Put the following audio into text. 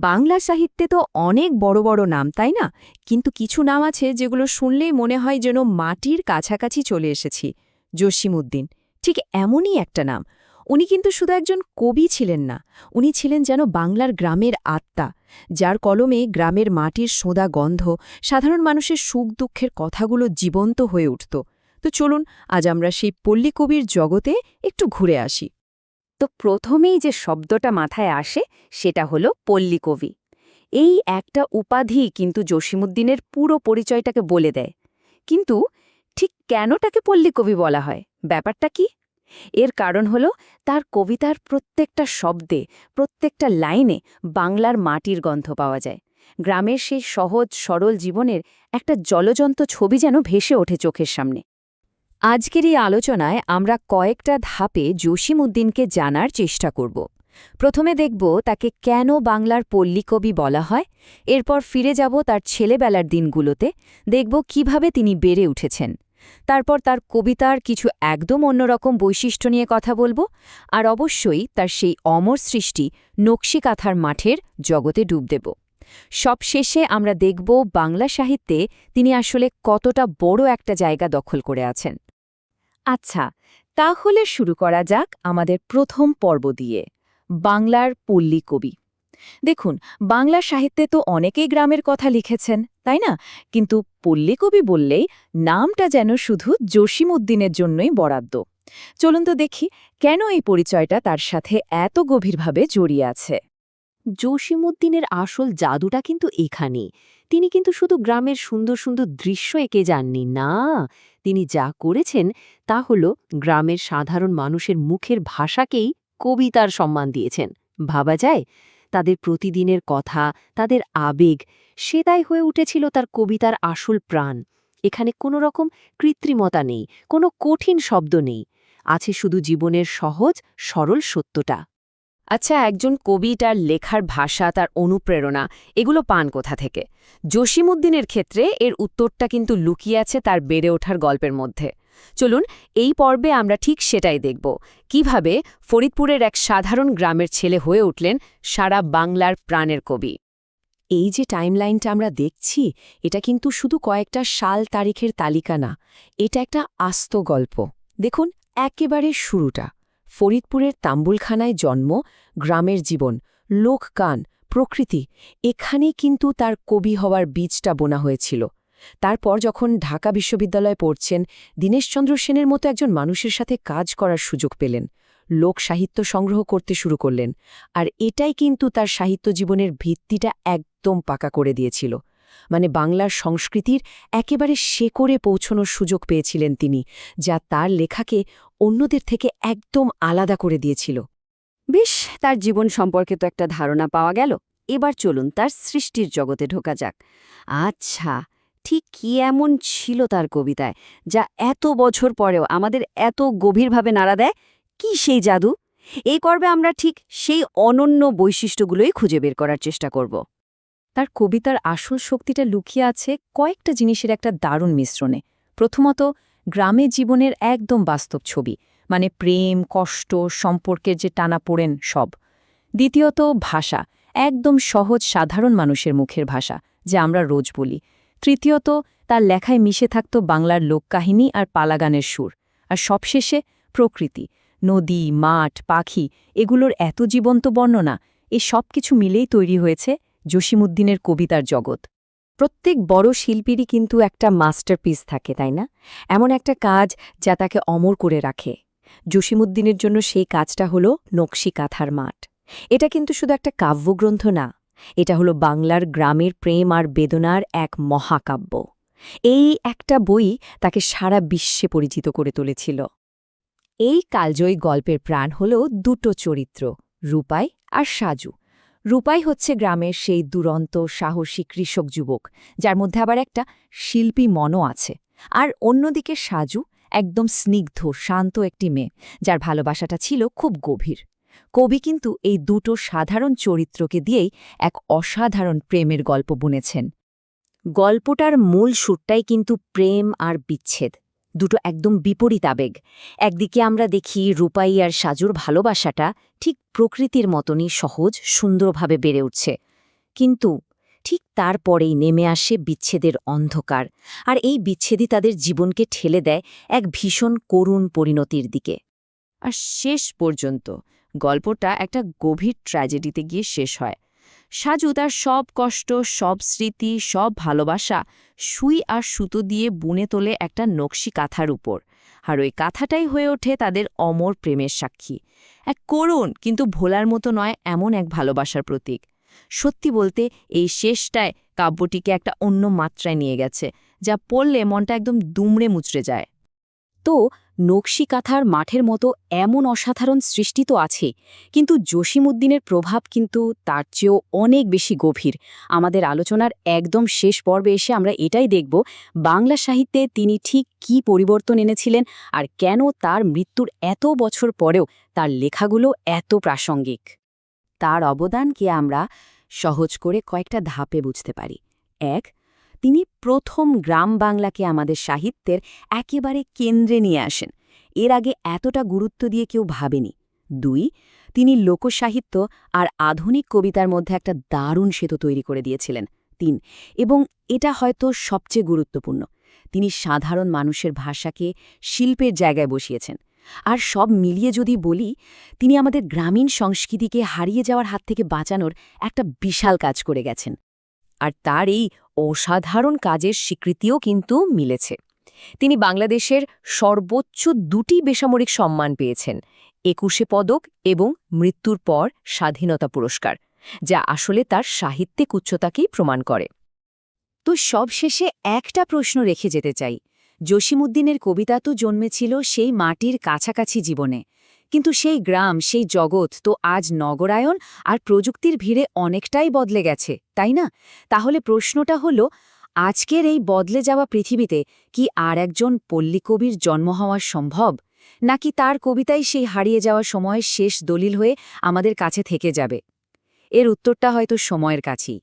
বাংলা সাহিত্যে তো অনেক বড় বড় নাম, তাই না? কিন্তু কিছু নাম আছে যেগুলো শুনলেই মনে হয় যেন মাটির কাছাকাছি চলে এসেছি। জসীমউদ্দিন ঠিক এমনই একটা নাম। উনি কিন্তু শুধু একজন কবি ছিলেন না, উনি ছিলেন যেন বাংলার গ্রামের আত্মা, যার কলমে গ্রামের মাটির সোঁদা গন্ধ, সাধারণ মানুষের সুখ দুঃখের কথাগুলো জীবন্ত হয়ে উঠত। তো চলুন আজ আমরা সেই পল্লী কবির জগতে একটু ঘুরে আসি। তো প্রথমেই যে শব্দটা মাথায় আসে সেটা হলো পল্লীকবি। এই একটা উপাধি কিন্তু জসীমউদ্দিনের পুরো পরিচয়টাকে বলে দেয়। কিন্তু ঠিক কেন তাকে পল্লীকবি বলা হয়, ব্যাপারটা কি? এর কারণ হলো তার কবিতার প্রত্যেকটা শব্দে, প্রত্যেকটা লাইনে বাংলার মাটির গন্ধ পাওয়া যায়। গ্রামের সেই সহজ সরল জীবনের একটা জলজন্ত ছবি যেন ভেসে ওঠে চোখের সামনে। আজকের এই আলোচনায় আমরা কয়েকটা ধাপে জসীমউদ্দিনকে জানার চেষ্টা করব। প্রথমে দেখব তাকে কেন বাংলার পল্লীকবি বলা হয়, এরপর ফিরে যাব তার ছেলেবেলার দিনগুলোতে, দেখব কিভাবে তিনি বেড়ে উঠেছেন। তারপর তার কবিতার কিছু একদম অন্যরকম বৈশিষ্ট্য নিয়ে কথা বলব, আর অবশ্যই তার সেই অমর সৃষ্টি নকশিকাঁথার মাঠের জগতে ডুব দেব। সবশেষে আমরা দেখব বাংলা সাহিত্যে তিনি আসলে কতটা বড় একটা জায়গা দখল করে আছেন। আচ্ছা, তাহলে শুরু করা যাক আমাদের প্রথম পর্ব দিয়ে, বাংলার পল্লীকবি। দেখুন, বাংলা সাহিত্যে তো অনেকেই গ্রামের কথা লিখেছেন, তাই না? কিন্তু পল্লীকবি বললেই নামটা যেন শুধু জসীমউদ্দিনের জন্যই বরাদ্দ। চলুন তো দেখি কেন এই পরিচয়টা তার সাথে এত গভীরভাবে জড়িয়ে আছে। জসীমউদ্দিনের আসল জাদুটা কিন্তু এখানেই। তিনি কিন্তু শুধু গ্রামের সুন্দর সুন্দর দৃশ্য এঁকে যাননি, না, তিনি যা করেছেন তা হল গ্রামের সাধারণ মানুষের মুখের ভাষাকেই কবিতার সম্মান দিয়েছেন। ভাবা যায়, তাদের প্রতিদিনের কথা, তাদের আবেগ, সেটাই হয়ে উঠেছিল তার কবিতার আসল প্রাণ। এখানে কোনো রকম কৃত্রিমতা নেই, কোনো কঠিন শব্দ নেই, আছে শুধু জীবনের সহজ সরল সত্যটা। আচ্ছা, একজন কবি তার লেখার ভাষা, তার অনুপ্রেরণা, এগুলো পান কোথা থেকে? জসীমউদ্দিনের ক্ষেত্রে এর উত্তরটা কিন্তু লুকিয়ে আছে তার বেড়ে ওঠার গল্পের মধ্যে। চলুন এই পর্বে আমরা ঠিক সেটাই দেখব, কিভাবে ফরিদপুরের এক সাধারণ গ্রামের ছেলে হয়ে উঠলেন সারা বাংলার প্রাণের কবি। এই যে টাইমলাইনটা আমরা দেখছি, এটা কিন্তু শুধু কয়েকটা সাল তারিখের তালিকা না, এটা একটা আস্ত গল্প। দেখুন একেবারে শুরুটা, ফরিদপুরের তাম্বুলখানায় জন্ম, গ্রামের জীবন, লোকগান, প্রকৃতি, এখানেই কিন্তু তার কবি হওয়ার বীজটা বোনা হয়েছিল। তারপর যখন ঢাকা বিশ্ববিদ্যালয়ে পড়ছেন, দীনেশচন্দ্র সেনের মতো একজন মানুষের সাথে কাজ করার সুযোগ পেলেন, লোক সাহিত্য সংগ্রহ করতে শুরু করলেন, আর এটাই কিন্তু তার সাহিত্য জীবনের ভিত্তিটা একদম পাকা করে দিয়েছিল। মানে বাংলার সংস্কৃতির একেবারে শেকড়ে পৌঁছনোর সুযোগ পেয়েছিলেন তিনি, যা তার লেখাকে অন্যদের থেকে একদম আলাদা করে দিয়েছিল। বেশ, তার জীবন সম্পর্কে তো একটা ধারণা পাওয়া গেল। এবার চলুন তার সৃষ্টির জগতে ঢোকা যাক। আচ্ছা, ঠিক কি এমন ছিল তার কবিতায় যা এত বছর পরেও আমাদের এত গভীরভাবে নাড়া দেয়? কি সেই জাদু? এই পর্বে আমরা ঠিক সেই অনন্য বৈশিষ্ট্যগুলোই খুঁজে বের করার চেষ্টা করব। তার কবিতার আসল শক্তিটা লুকিয়ে আছে কয়েকটা জিনিসের একটা দারুণ মিশ্রণে। প্রথমত, গ্রামের জীবনের একদম বাস্তব ছবি, মানে প্রেম, কষ্ট, সম্পর্কের যে টানাপোড়েন সব। দ্বিতীয়ত, ভাষা, একদম সহজ সাধারণ মানুষের মুখের ভাষা, যা আমরা রোজ বলি। তৃতীয়ত, তার লেখায় মিশে থাকত বাংলার লোককাহিনী আর পালাগানের সুর। আর সবশেষে প্রকৃতি, নদী, মাঠ, পাখি, এগুলোর এত জীবন্ত বর্ণনা, এই সব কিছু মিলেই তৈরি হয়েছে জসীমউদ্দিনের কবিতার জগৎ। প্রত্যেক বড় শিল্পীরই কিন্তু একটা মাস্টারপিস থাকে, তাই না? এমন একটা কাজ যা তাকে অমর করে রাখে। জসীমউদ্দিনের জন্য সেই কাজটা হলো নকশিকাঁথার মাঠ। এটা কিন্তু শুধু একটা কাব্যগ্রন্থ না, এটা হলো বাংলার গ্রামের প্রেম আর বেদনার এক মহাকাব্য। এই একটা বই তাকে সারা বিশ্বে পরিচিত করে তুলেছিল। এই কালজয়ী গল্পের প্রাণ হল দুটো চরিত্র, রূপাই আর সাজু। রূপাই হচ্ছে গ্রামের সেই দুরন্ত সাহসী কৃষক যুবক, যার মধ্যে আবার একটা শিল্পী মনও আছে। আর অন্যদিকে সাজু, একদম স্নিগ্ধ শান্ত একটি মেয়ে, যার ভালোবাসাটা ছিল খুব গভীর। কবি কিন্তু এই দুটো সাধারণ চরিত্রকে দিয়েই এক অসাধারণ প্রেমের গল্প বুনেছেন। গল্পটার মূল সুরটাই কিন্তু প্রেম আর বিচ্ছেদ, দুটো একদম বিপরীত আবেগ। একদিকে আমরা দেখি রূপাই আর সাজুর ভালোবাসাটা ঠিক প্রকৃতির মতনই সহজ, সুন্দরভাবে বেড়ে উঠছে। কিন্তু ঠিক তারপরেই নেমে আসে বিচ্ছেদের অন্ধকার, আর এই বিচ্ছেদই তাদের জীবনকে ঠেলে দেয় এক ভীষণ করুণ পরিণতির দিকে। আর শেষ পর্যন্ত গল্পটা একটা গভীর ট্র্যাজেডিতে গিয়ে শেষ হয়। সাজু তার সব কষ্ট, সব স্মৃতি, সব ভালোবাসা সুই আর সুতো দিয়ে বুনে তোলে একটা নকশি কাঁথার উপর, আর ওই কাঁথাটাই হয়ে ওঠে তাদের অমর প্রেমের সাক্ষী। এক করুণ কিন্তু ভোলার মতো নয় এমন এক ভালোবাসার প্রতীক। সত্যি বলতে এই শেষটায় কাব্যটিকে একটা অন্য মাত্রায় নিয়ে গেছে, যা পড়লে মনটা একদম দুমড়ে মুচড়ে যায়। তো নকশি কাঁথার মাঠের মতো এমন অসাধারণ সৃষ্টি তো আছে, কিন্তু জসিমউদ্দিনের প্রভাব কিন্তু তার চেয়েও অনেক বেশি গভীর। আমাদের আলোচনার একদম শেষ পর্বে এসে আমরা এটাই দেখব বাংলা সাহিত্যে তিনি ঠিক কী পরিবর্তন এনেছিলেন, আর কেন তার মৃত্যুর এত বছর পরেও তার লেখাগুলো এত প্রাসঙ্গিক। তার অবদানকে আমরা সহজ করে কয়েকটা ধাপে বুঝতে পারি। ১. তিনি প্রথম গ্রাম বাংলাকে আমাদের সাহিত্যের একেবারে কেন্দ্রে নিয়ে আসেন। এর আগে এতটা গুরুত্ব দিয়ে কেউ ভাবেনি। ২. তিনি লোকসাহিত্য আর আধুনিক কবিতার মধ্যে একটা দারুণ সেতু তৈরি করে দিয়েছিলেন। ৩. এবং এটা হয়তো সবচেয়ে গুরুত্বপূর্ণ, তিনি সাধারণ মানুষের ভাষাকে শিল্পের জায়গায় বসিয়েছেন। আর সব মিলিয়ে যদি বলি, তিনি আমাদের গ্রামীণ সংস্কৃতিকে হারিয়ে যাওয়ার হাত থেকে বাঁচানোর একটা বিশাল কাজ করে গেছেন। আর তার এই অসাধারণ কাজের স্বীকৃতিও কিন্তু মিলেছে। তিনি বাংলাদেশের সর্বোচ্চ 2টি বেসামরিক সম্মান পেয়েছেন, 21 পদক এবং মৃত্যুর পর স্বাধীনতা পুরস্কার, যা আসলে তার সাহিত্যিক উচ্চতাকেই প্রমাণ করে। তো সবশেষে একটা প্রশ্ন রেখে যেতে চাই। জসিমউদ্দিনের কবিতা তো জন্মেছিল সেই মাটির কাছাকাছি জীবনে, কিন্তু সেই গ্রাম, সেই জগৎ তো আজ নগরায়ন আর প্রযুক্তির ভিড়ে অনেকটাই বদলে গেছে, তাই না? তাহলে প্রশ্নটা হলো, আজকের এই বদলে যাওয়া পৃথিবীতে কি আর একজন পল্লীকবির জন্ম হওয়া সম্ভব, নাকি তার কবিতাই সেই হারিয়ে যাওয়া সময়ের শেষ দলিল হয়ে আমাদের কাছে থেকে যাবে? এর উত্তরটা হয়তো সময়ের কাছেই।